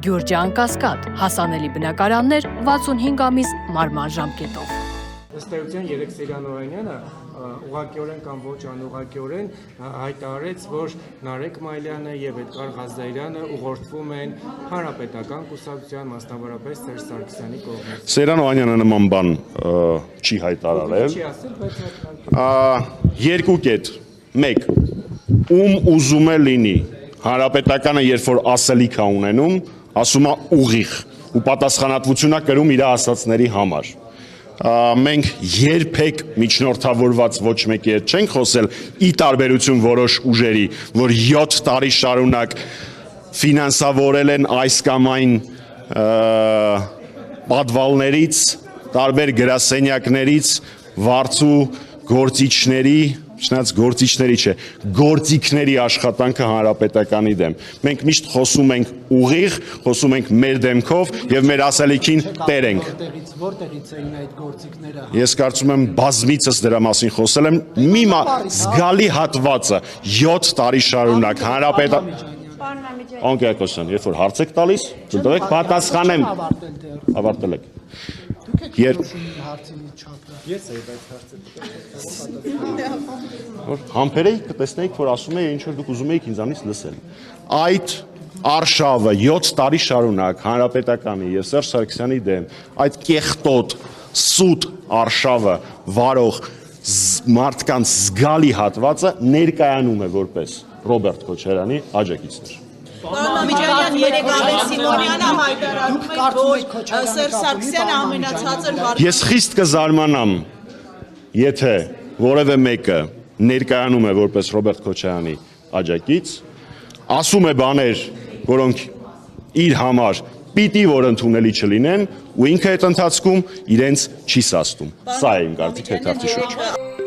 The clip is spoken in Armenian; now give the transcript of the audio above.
Գյուրջան Կասկադ, հասանելի բնակարաններ 65 ամիս մարման ժամկետով։ Ըստ էության երեք Սեյրանոյանյանը ուղղակիորեն կամ ոչ անուղղակիորեն հայտարարեց, որ Նարեկ Մայլյանը եւ Էդգար Ղազարյանը ուղղորդվում են հանրապետական կուսակցության, մասնավորապես Սերժ Սարգսյանի կողմից։ Սեյրանոյանյանը նման բան չի հայտարարել։ Չի ասել, բայց Երկու կետ։ Մեկ, ում ուզում է լինի հանրապետականը, երբ որ ասելիք է ունենում, ասում է ուղիղ ու պատասխանատվություն է կրում իր ասածների համար։ Մենք երբեք միջնորդավորված ոչ մեկի հետ չենք խոսել, ի տարբերություն որոշ ուժերի, որ 7 տարի շարունակ ֆինանսավորել են այս կամ այն պատվալներից, տարբեր գրասենյակներից, վարձու գործիչների, չնայած գործիչների չէ, գործիքների աշխատանքը հանրապետականի դեմ։ Մենք միշտ խոսում ենք ուղիղ, խոսում ենք մեր դեմքով եւ մեր ասելիքին տեր ենք։ Որտեղից էին այդ գործիքները։ Ես կարծում եմ բազմիցս դրա մասին խոսել եմ, մի զգալի հատվածը 7 տարի շարունակ Անկերկոսյան, երբ որ հարց եք տալիս, դուք պատասխանեմ։ Ավարտել եք։ ես էի բայց հարցը։ Որ համբերեիք կտեսնեիք, որ ասում էի ինչ որ դուք ուզում էիք ինձանից լսել։ Այդ արշավը 7 տարի շարունակ հանրապետականի եւ Սերժ Սարգսյանի դեմ այդ կեղտոտ սուտ արշավը վարող մարդկանց զգալի հատվածը ներկայանում է որպես Ռոբերտ Քոչարյանի աջակիցներ։ Նամիջյան երեք Ալեն Սիմոնյանը հայտարարում է, որ Սերժ Սարգսյանը ամենացածր վարչապետը։ Ես խիստ կզարմանամ, եթե որևէ մեկը ներկայանում է որպես Ռոբերտ Քոչարյանի աջակից, ասում է բաներ, որոնք իր համար պիտի որ ընդունելի չլինեն, ու ինքը այդ ընթացքում իրենց չի սաստում։ Սա է իմ կարծիքը այդ հարցի շուրջ։